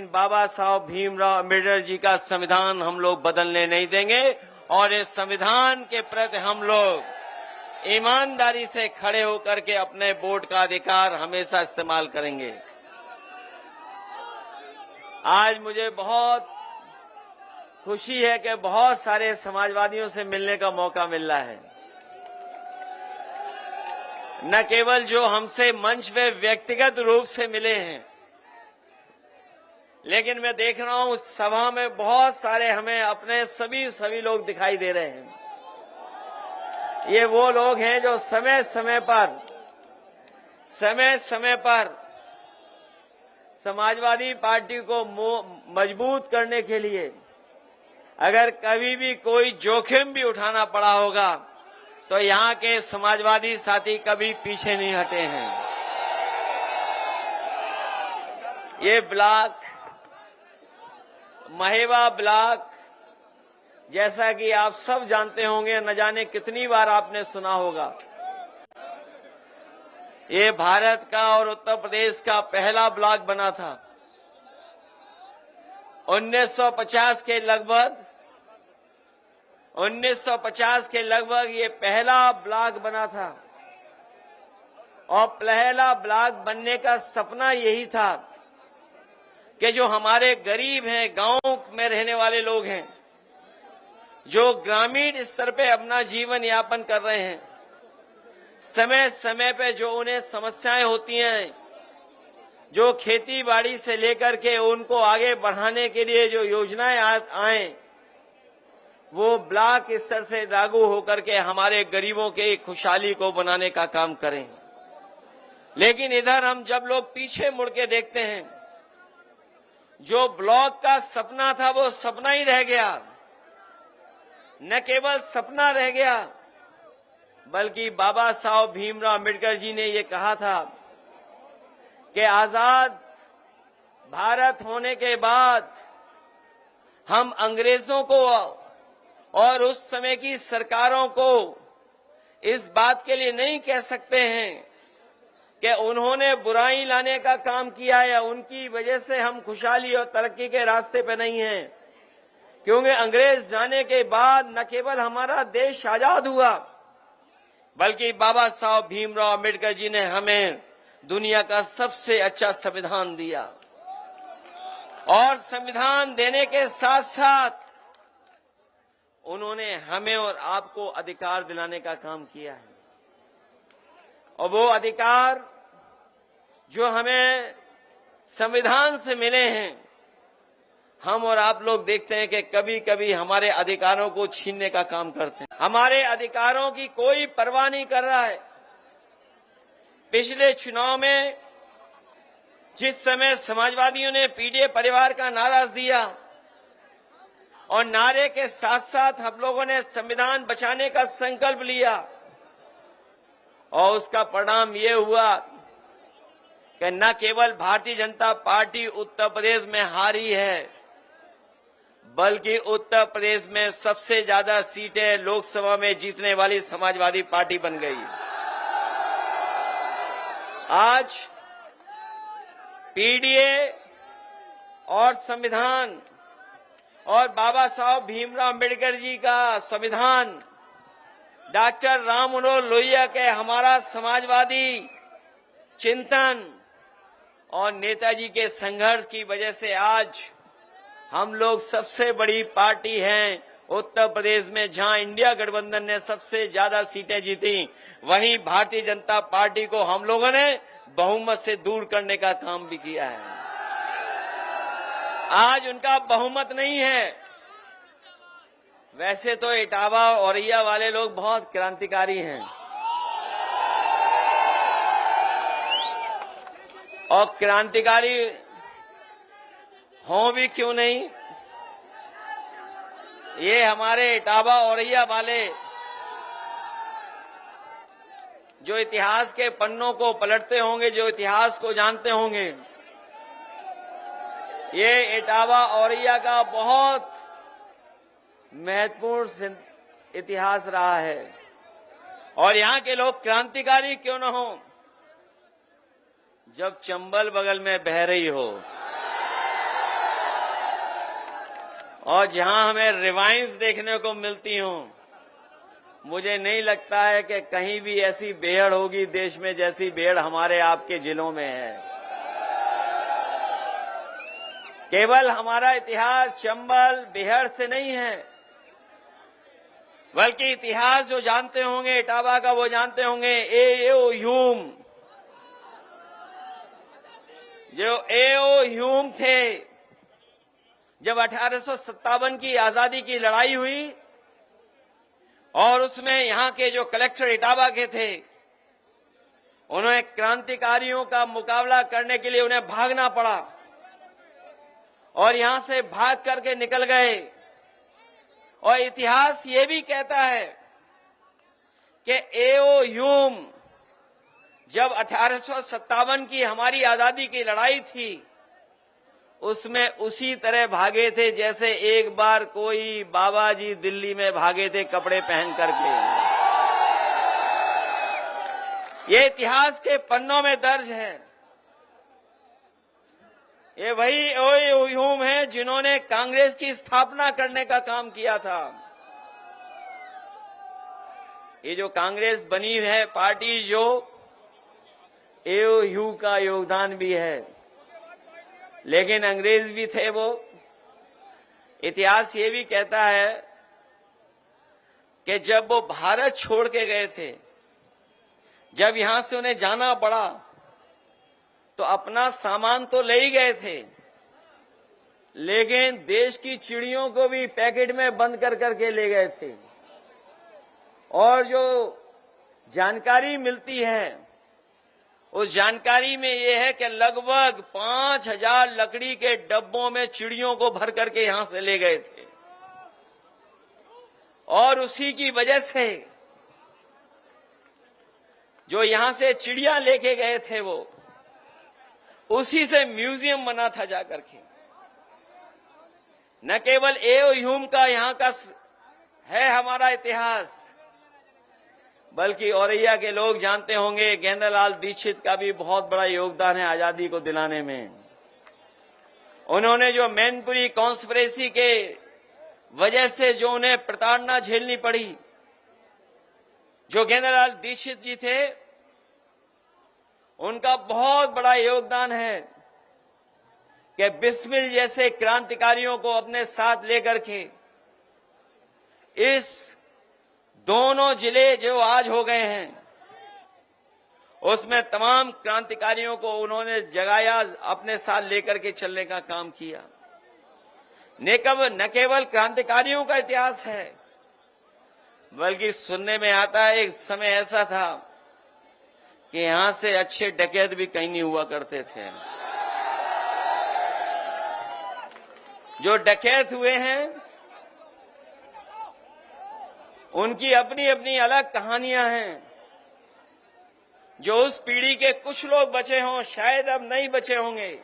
बाबा साहब भीमराव अम्बेडकर जी का संविधान हम लोग बदलने नहीं देंगे और इस संविधान के प्रति हम लोग ईमानदारी से खड़े होकर के अपने वोट का अधिकार हमेशा इस्तेमाल करेंगे। आज मुझे बहुत खुशी है कि बहुत सारे समाजवादियों से मिलने का मौका मिल रहा है। न केवल जो हमसे मंच पे व्यक्तिगत रूप से मिले हैं, लेकिन मैं देख रहा हूं उस सभा में बहुत सारे हमें अपने सभी लोग दिखाई दे रहे हैं। ये वो लोग हैं जो समय समय पर समाजवादी पार्टी को मजबूत करने के लिए अगर कभी भी कोई जोखिम भी उठाना पड़ा होगा तो यहाँ के समाजवादी साथी कभी पीछे नहीं हटे हैं। ये ब्लॉक महेवा ब्लॉक, जैसा कि आप सब जानते होंगे, न जाने कितनी बार आपने सुना होगा, ये भारत का और उत्तर प्रदेश का पहला ब्लॉक बना था। 1950 के लगभग ये पहला ब्लॉक बना था और पहला ब्लॉक बनने का सपना यही था कि जो हमारे गरीब हैं, गांव में रहने वाले लोग हैं, जो ग्रामीण स्तर पे अपना जीवन यापन कर रहे हैं, समय समय पे जो उन्हें समस्याएं होती हैं, जो खेती बाड़ी से लेकर के उनको आगे बढ़ाने के लिए जो योजनाएं आए, वो ब्लॉक स्तर से लागू होकर के हमारे गरीबों के खुशहाली को बनाने का काम करें। लेकिन इधर हम जब लोग पीछे मुड़ के देखते हैं, जो ब्लॉक का सपना था वो सपना ही रह गया। न केवल सपना रह गया, बल्कि बाबा साहब भीमराव अम्बेडकर जी ने ये कहा था कि आजाद भारत होने के बाद हम अंग्रेजों को और उस समय की सरकारों को इस बात के लिए नहीं कह सकते हैं कि उन्होंने बुराई लाने का काम किया या उनकी वजह से हम खुशहाली और तरक्की के रास्ते पे नहीं हैं, क्योंकि अंग्रेज जाने के बाद न केवल हमारा देश आजाद हुआ, बल्कि बाबा साहब भीमराव अम्बेडकर जी ने हमें दुनिया का सबसे अच्छा संविधान दिया और संविधान देने के साथ साथ उन्होंने हमें और आपको अधिकार दिलाने का काम किया है। और वो अधिकार जो हमें संविधान से मिले हैं, हम और आप लोग देखते हैं कि कभी कभी हमारे अधिकारों को छीनने का काम करते हैं। हमारे अधिकारों की कोई परवाह नहीं कर रहा है। पिछले चुनाव में जिस समय समाजवादियों ने पीडीए परिवार का नारा दिया और नारे के साथ साथ हम लोगों ने संविधान बचाने का संकल्प लिया, और उसका परिणाम ये हुआ कि न केवल भारतीय जनता पार्टी उत्तर प्रदेश में हारी है, बल्कि उत्तर प्रदेश में सबसे ज्यादा सीटें लोकसभा में जीतने वाली समाजवादी पार्टी बन गई। आज पीडीए और संविधान और बाबा साहब भीमराव अम्बेडकर जी का संविधान, डॉक्टर राम मनोहर लोहिया के हमारा समाजवादी चिंतन और नेताजी के संघर्ष की वजह से आज हम लोग सबसे बड़ी पार्टी हैं उत्तर प्रदेश में। जहां इंडिया गठबंधन ने सबसे ज्यादा सीटें जीती, वहीं भारतीय जनता पार्टी को हम लोगों ने बहुमत से दूर करने का काम भी किया है। आज उनका बहुमत नहीं है। वैसे तो इटावा औरैया वाले लोग बहुत क्रांतिकारी हैं और क्रांतिकारी हों भी क्यों नहीं, ये हमारे इटावा औरैया वाले जो इतिहास के पन्नों को पलटते होंगे, जो इतिहास को जानते होंगे, ये इटावा औरैया का बहुत महत्वपूर्ण इतिहास रहा है। और यहाँ के लोग क्रांतिकारी क्यों न हो, जब चंबल बगल में बह रही हो, और जहां हमें रिवाइंस देखने को मिलती हों, मुझे नहीं लगता है कि कहीं भी ऐसी बेहड़ होगी देश में जैसी बेहड़ हमारे आपके जिलों में है। केवल हमारा इतिहास चंबल बेहड़ से नहीं है, बल्कि इतिहास जो जानते होंगे इटावा का वो जानते होंगे ए.ओ. ह्यूम, जो ए.ओ. ह्यूम थे, जब 1857 की आजादी की लड़ाई हुई और उसमें यहां के जो कलेक्टर इटावा के थे, उन्हें क्रांतिकारियों का मुकाबला करने के लिए उन्हें भागना पड़ा और यहां से भाग करके निकल गए। और इतिहास ये भी कहता है कि ए.ओ. ह्यूम जब 1857 की हमारी आजादी की लड़ाई थी, उसमें उसी तरह भागे थे जैसे एक बार कोई बाबा जी दिल्ली में भागे थे कपड़े पहन करके। ये इतिहास के पन्नों में दर्ज है। ये वही ए.ओ. ह्यूम है जिन्होंने कांग्रेस की स्थापना करने का काम किया था। ये जो कांग्रेस बनी है पार्टी, जो ए.ओ. ह्यूम का योगदान भी है, लेकिन अंग्रेज भी थे वो। इतिहास ये भी कहता है कि जब वो भारत छोड़ के गए थे, जब यहां से उन्हें जाना पड़ा, तो अपना सामान तो ले ही गए थे, लेकिन देश की चिड़ियों को भी पैकेट में बंद कर करके ले गए थे। और जो जानकारी मिलती है, उस जानकारी में यह है कि लगभग 5000 लकड़ी के डब्बों में चिड़ियों को भर करके यहां से ले गए थे। और उसी की वजह से जो यहां से चिड़िया लेके गए थे, वो उसी से म्यूजियम बना था जाकर के। न केवल ए.ओ. ह्यूम का यहां का है हमारा इतिहास, बल्कि औरैया के लोग जानते होंगे गेंदालाल दीक्षित का भी बहुत बड़ा योगदान है आजादी को दिलाने में। उन्होंने जो मैनपुरी कॉन्स्पिरेसी के वजह से जो उन्हें प्रताड़ना झेलनी पड़ी, जो गेंदालाल दीक्षित जी थे, उनका बहुत बड़ा योगदान है कि बिस्मिल जैसे क्रांतिकारियों को अपने साथ लेकर के इस दोनों जिले जो आज हो गए हैं, उसमें तमाम क्रांतिकारियों को उन्होंने जगाया, अपने साथ लेकर के चलने का काम किया। न केवल क्रांतिकारियों का इतिहास है, बल्कि सुनने में आता है एक समय ऐसा था कि यहां से अच्छे डकैत भी कहीं नहीं हुआ करते थे। जो डकैत हुए हैं उनकी अपनी अपनी अलग कहानियां हैं। जो उस पीढ़ी के कुछ लोग बचे हों, शायद अब नहीं बचे होंगे,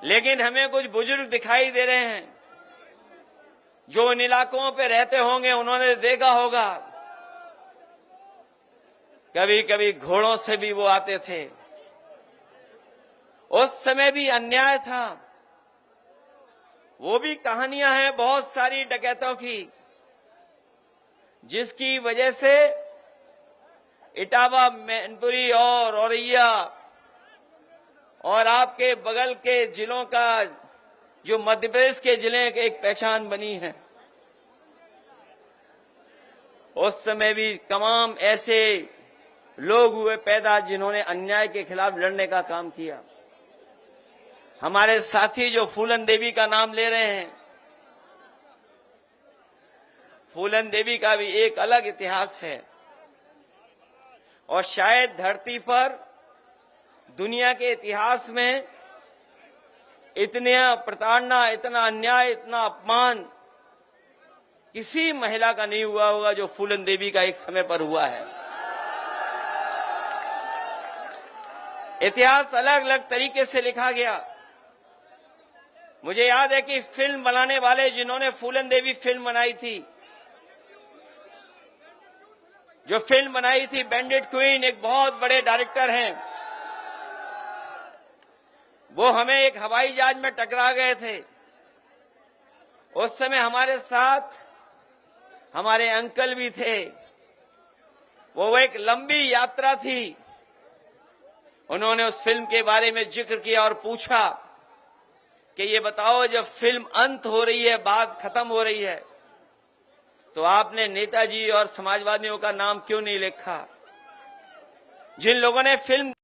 लेकिन हमें कुछ बुजुर्ग दिखाई दे रहे हैं जो इन इलाकों पे रहते होंगे। उन्होंने देखा होगा कभी कभी घोड़ों से भी वो आते थे। उस समय भी अन्याय था। वो भी कहानियां हैं बहुत सारी डकैतों की, जिसकी वजह से इटावा, मैनपुरी और औरैया और आपके बगल के जिलों का, जो मध्य प्रदेश के जिले की एक पहचान बनी है। उस समय भी तमाम ऐसे लोग हुए पैदा जिन्होंने अन्याय के खिलाफ लड़ने का काम किया। हमारे साथी जो फूलन देवी का नाम ले रहे हैं, फूलन देवी का भी एक अलग इतिहास है। और शायद धरती पर दुनिया के इतिहास में इतने प्रताड़ना, इतना अन्याय, इतना अपमान किसी महिला का नहीं हुआ होगा जो फूलन देवी का एक समय पर हुआ है। इतिहास अलग अलग तरीके से लिखा गया। मुझे याद है कि फिल्म बनाने वाले जिन्होंने फूलन देवी फिल्म बनाई थी, जो फिल्म बनाई थी बैंडिट क्वीन, एक बहुत बड़े डायरेक्टर हैं। वो हमें एक हवाई जहाज में टकरा गए थे उस समय हमारे साथ हमारे अंकल भी थे। वो एक लंबी यात्रा थी। उन्होंने उस फिल्म के बारे में जिक्र किया और पूछा कि ये बताओ, जब फिल्म अंत हो रही है, बात खत्म हो रही है, तो आपने नेताजी और समाजवादियों का नाम क्यों नहीं लिखा? जिन लोगों ने फिल्म